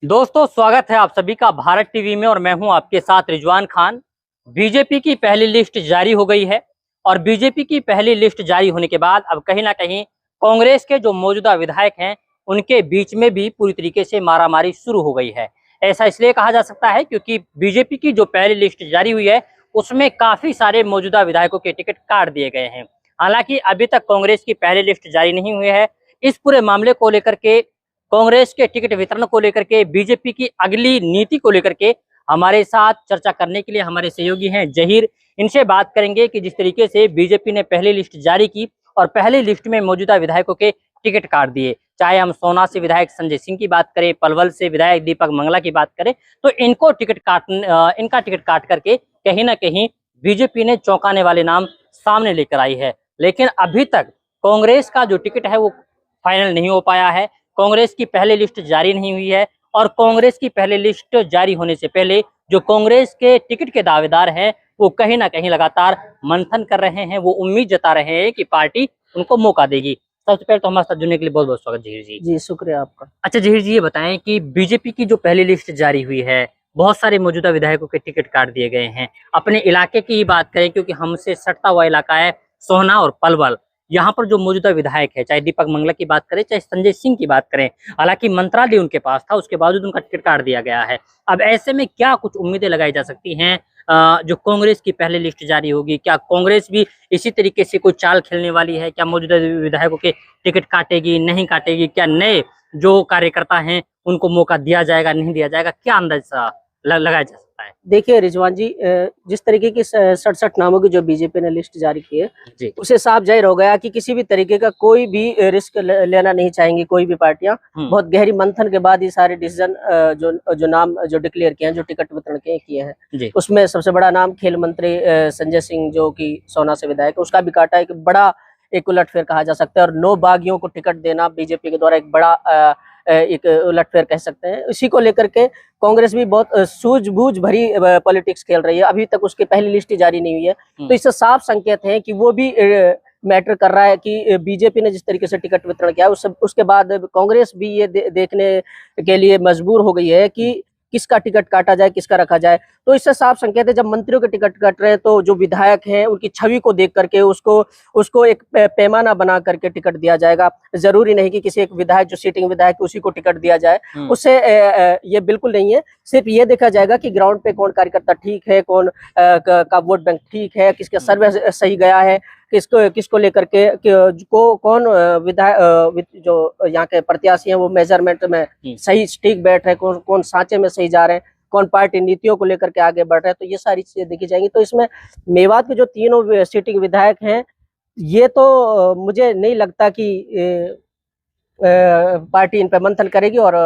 दोस्तों, स्वागत है आप सभी का भारत टीवी में और मैं हूं आपके साथ रिजवान खान। बीजेपी की पहली लिस्ट जारी हो गई है और बीजेपी की पहली लिस्ट जारी होने के बाद अब कहीं ना कहीं कांग्रेस के जो मौजूदा विधायक हैं उनके बीच में भी पूरी तरीके से मारामारी शुरू हो गई है। ऐसा इसलिए कहा जा सकता है क्योंकि बीजेपी की जो पहली लिस्ट जारी हुई है उसमें काफी सारे मौजूदा विधायकों के टिकट काट दिए गए हैं। हालांकि अभी तक कांग्रेस की पहली लिस्ट जारी नहीं हुई है। इस पूरे मामले को लेकर के, कांग्रेस के टिकट वितरण को लेकर के, बीजेपी की अगली नीति को लेकर के हमारे साथ चर्चा करने के लिए हमारे सहयोगी हैं जहीर। इनसे बात करेंगे कि जिस तरीके से बीजेपी ने पहली लिस्ट जारी की और पहली लिस्ट में मौजूदा विधायकों के टिकट काट दिए, चाहे हम सोना से विधायक संजय सिंह की बात करें, पलवल से विधायक दीपक मंगला की बात करें, तो इनका टिकट काट करके कहीं ना कहीं बीजेपी ने चौंकाने वाले नाम सामने लेकर आई है। लेकिन अभी तक कांग्रेस का जो टिकट है वो फाइनल नहीं हो पाया है। कांग्रेस की पहली लिस्ट जारी नहीं हुई है और कांग्रेस की पहली लिस्ट जारी होने से पहले जो कांग्रेस के टिकट के दावेदार हैं वो कहीं ना कहीं लगातार मंथन कर रहे हैं। वो उम्मीद जता रहे हैं कि पार्टी उनको मौका देगी। सबसे पहले तो हमारे साथ जुड़ने के लिए बहुत बहुत स्वागत जहीर जी। जी शुक्रिया आपका। अच्छा जहीर जी, ये बताएं कि बीजेपी की जो पहली लिस्ट जारी हुई है, बहुत सारे मौजूदा विधायकों के टिकट काट दिए गए हैं। अपने इलाके की ही बात करें, क्योंकि हमसे सटता हुआ इलाका है सोहना और पलवल, यहाँ पर जो मौजूदा विधायक है, चाहे दीपक मंगला की बात करें चाहे संजय सिंह की बात करें, हालांकि मंत्रालय उनके पास था, उसके बावजूद उनका टिकट काट दिया गया है। अब ऐसे में क्या कुछ उम्मीदें लगाई जा सकती हैं जो कांग्रेस की पहली लिस्ट जारी होगी? क्या कांग्रेस भी इसी तरीके से कोई चाल खेलने वाली है? क्या मौजूदा विधायकों के टिकट काटेगी, नहीं काटेगी? क्या नए जो कार्यकर्ता हैं उनको मौका दिया जाएगा, नहीं दिया जाएगा? क्या अंदाजा लगाया जा सकता है? देखिए रिजवान जी, जिस तरीके की 67 नामों की जो बीजेपी ने लिस्ट जारी की है जी। उसे साफ जाहिर हो गया कि किसी भी तरीके का कोई भी रिस्क लेना नहीं चाहेंगी कोई भी पार्टियां। बहुत गहरी मंथन के बाद ये सारे डिसीजन जो नाम जो डिक्लेयर किए हैं, जो टिकट वितरण किए हैं, उसमें सबसे बड़ा नाम खेल मंत्री संजय सिंह जो कि सोना से विधायक है, उसका भी काटा। एक बड़ा एक उलटफेर कहा जा सकता है और 9 बागियों को टिकट देना बीजेपी के द्वारा एक बड़ा एक उलटफेर कह सकते हैं। इसी को लेकर के कांग्रेस भी बहुत सूझबूझ भरी पॉलिटिक्स खेल रही है। अभी तक उसकी पहली लिस्ट जारी नहीं हुई है, तो इससे साफ संकेत है कि वो भी मैटर कर रहा है कि बीजेपी ने जिस तरीके से टिकट वितरण किया उसके बाद कांग्रेस भी ये देखने के लिए मजबूर हो गई है कि किसका टिकट काटा जाए, किसका रखा जाए। तो इससे साफ संकेत है, जब मंत्रियों के टिकट कट रहे हैं तो जो विधायक हैं उनकी छवि को देख करके उसको एक पैमाना बना करके टिकट दिया जाएगा। जरूरी नहीं कि किसी एक विधायक जो सीटिंग विधायक उसी को टिकट दिया जाए, उससे ये बिल्कुल नहीं है। सिर्फ ये देखा जाएगा कि ग्राउंड पे कौन कार्यकर्ता ठीक है, कौन का वोट बैंक ठीक है, किसका सर्वे सही गया है, किसको लेकर के कौन विधायक जो यहाँ के प्रत्याशी हैं वो मेजरमेंट में सही ठीक बैठ रहे, कौन सांचे में सही जा रहे हैं, कौन पार्टी नीतियों को लेकर के आगे बढ़ रहे हैं। तो ये सारी चीजें देखी जाएंगी। तो इसमें मेवात के जो तीनों सीटिंग विधायक हैं, ये तो मुझे नहीं लगता कि पार्टी इन पर मंथन करेगी। और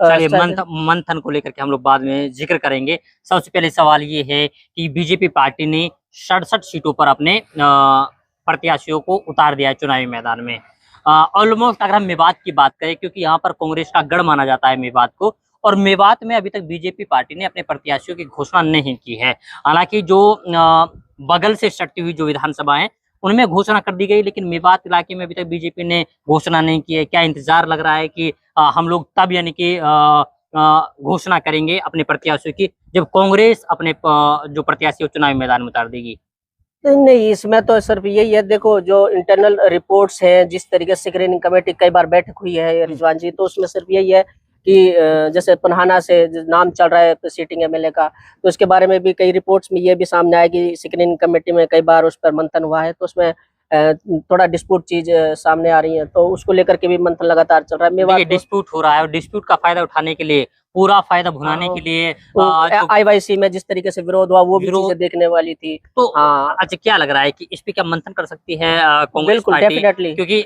चलिए, मंथन को लेकर के हम लोग बाद में जिक्र करेंगे। सबसे पहले सवाल ये है कि बीजेपी पार्टी ने 67 सीटों पर अपने प्रत्याशियों को उतार दिया है चुनावी मैदान में। ऑलमोस्ट अगर हम मेवात की बात करें, क्योंकि यहाँ पर कांग्रेस का गढ़ माना जाता है मेवात को, और मेवात में अभी तक बीजेपी पार्टी ने अपने प्रत्याशियों की घोषणा नहीं की है। हालांकि जो बगल से सटती हुई जो विधानसभा है उनमें घोषणा कर दी गई, लेकिन मेवात इलाके में अभी तक बीजेपी ने घोषणा नहीं की है। क्या इंतजार लग रहा है कि हम लोग तब यानी कि घोषणा करेंगे अपने प्रत्याशियों की जब कांग्रेस अपने जो प्रत्याशी चुनावी मैदान में उतार देगी? नहीं, इसमें तो सिर्फ यही है। देखो, जो इंटरनल रिपोर्ट्स हैं, जिस तरीके से स्क्रीनिंग कमेटी कई बार बैठक हुई है रिजवान जी, तो उसमें सिर्फ यही है कि जैसे पन्हाना से नाम चल रहा है सीटिंग एमएलए का, तो उसके बारे में भी कई रिपोर्ट्स में ये भी सामने आया कि स्क्रीनिंग कमेटी में कई बार उस पर मंथन हुआ है, तो उसमें थोड़ा डिस्प्यूट चीज सामने आ रही है, तो उसको लेकर के भी मंथन लगातार चल रहा है। मेवात डिस्प्यूट हो रहा है और डिस्प्यूट का फायदा उठाने के लिए, पूरा फायदा भुनाने के लिए आईवाईसी में जिस तरीके से विरोध हुआ वो भी चीजें देखने वाली थी। तो अच्छा, क्या लग रहा है कि इस पे क्या मंथन कर सकती है कांग्रेस? बिल्कुल, डेफिनेटली, क्योंकि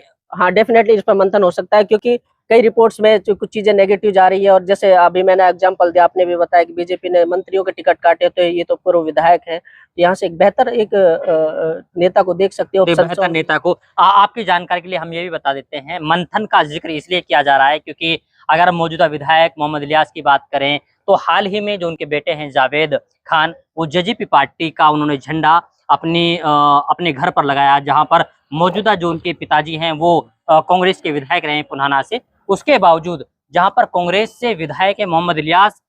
डेफिनेटली इस पर मंथन हो सकता है, क्योंकि कई रिपोर्ट्स में जो कुछ चीजें नेगेटिव जा रही है। और जैसे अभी मैंने एग्जांपल दिया, आपने भी बताया कि बीजेपी ने मंत्रियों के टिकट काटे, तो ये तो पूर्व विधायक है, तो यहाँ से एक बेहतर एक नेता को देख सकते हो, बेहतर नेता को। आपकी जानकारी के लिए हम ये भी बता देते हैं, मंथन का जिक्र इसलिए किया जा रहा है क्योंकि अगर मौजूदा विधायक मोहम्मद इलियास की बात करें तो हाल ही में जो उनके बेटे हैं जावेद खान, वो जेजेपी पार्टी का उन्होंने झंडा अपने घर पर लगाया, जहां पर मौजूदा जो उनके पिताजी हैं वो कांग्रेस के विधायक रहे पुन्हाना से। उसके बावजूद जहां पर कांग्रेस से विधायक है मोहम्मद इलियास,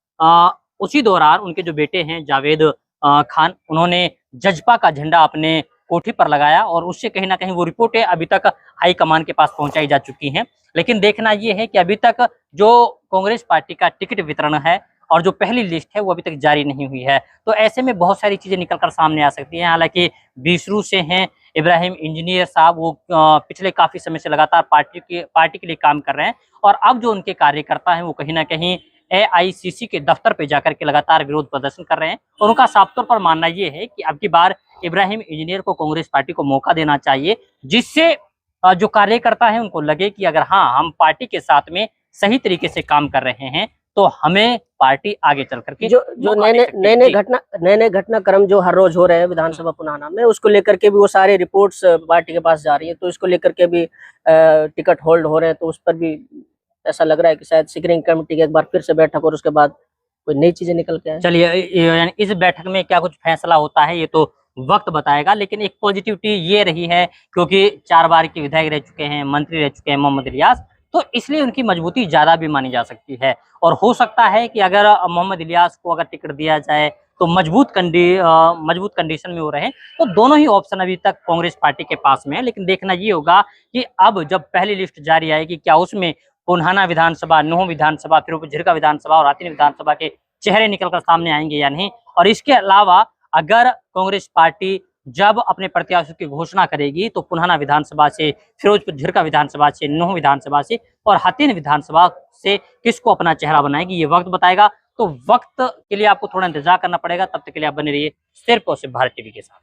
उसी दौरान उनके जो बेटे हैं जावेद खान, उन्होंने जजपा का झंडा अपने कोठी पर लगाया और उससे कहीं ना कहीं वो रिपोर्टें अभी तक हाईकमान के पास पहुंचाई जा चुकी हैं। लेकिन देखना ये है कि अभी तक जो कांग्रेस पार्टी का टिकट वितरण है और जो पहली लिस्ट है वो अभी तक जारी नहीं हुई है। तो ऐसे में बहुत सारी चीजें निकलकर सामने आ सकती हैं। हालांकि बीसरू से हैं इब्राहिम इंजीनियर साहब, वो पिछले काफी समय से लगातार पार्टी के लिए काम कर रहे हैं और अब जो उनके कार्यकर्ता हैं वो कहीं ना कहीं AICC के दफ्तर पे जाकर के लगातार विरोध प्रदर्शन कर रहे हैं और उनका साफ तौर पर मानना ये है कि अब की बार इब्राहिम इंजीनियर को कांग्रेस पार्टी को मौका देना चाहिए, जिससे जो कार्यकर्ता है उनको लगे कि अगर हाँ हम पार्टी के साथ में सही तरीके से काम कर रहे हैं तो हमें पार्टी आगे चल करके जो नए घटनाक्रम जो हर रोज हो रहे हैं विधानसभा पुनाना में, उसको लेकर के भी वो सारे रिपोर्ट्स पार्टी के पास जा रही है, तो इसको लेकर के भी टिकट होल्ड हो रहे हैं। तो उस पर भी ऐसा लग रहा है कि शायद स्क्रीनिंग कमेटी के एक बार फिर से बैठक और उसके बाद कोई नई चीजें निकल के आए। चलिए, यानी इस बैठक में क्या कुछ फैसला होता है ये तो वक्त बताएगा, लेकिन एक पॉजिटिविटी ये रही है क्योंकि 4 बार के विधायक रह चुके हैं, मंत्री रह चुके हैं मोहम्मद इलियास, तो इसलिए उनकी मजबूती ज्यादा भी मानी जा सकती है। और हो सकता है कि अगर मोहम्मद इलियास को अगर टिकट दिया जाए तो मजबूत कंडीशन में वो रहे। तो दोनों ही ऑप्शन अभी तक कांग्रेस पार्टी के पास में है, लेकिन देखना ये होगा कि अब जब पहली लिस्ट जारी आएगी क्या उसमें पुन्हाना विधानसभा, नूंह विधानसभा, फिर झिरका विधानसभा और हाथीन विधानसभा के चेहरे निकलकर सामने आएंगे या नहीं। और इसके अलावा अगर कांग्रेस पार्टी जब अपने प्रत्याशियों की घोषणा करेगी तो पुन्हाना विधानसभा से, फिरोजपुर झिरका विधानसभा से, नूंह विधानसभा से और हाथीन विधानसभा से किसको अपना चेहरा बनाएगी ये वक्त बताएगा। तो वक्त के लिए आपको थोड़ा इंतजार करना पड़ेगा, तब तक के लिए आप बने रहिए सिर्फ और सिर्फ भारत टीवी के साथ।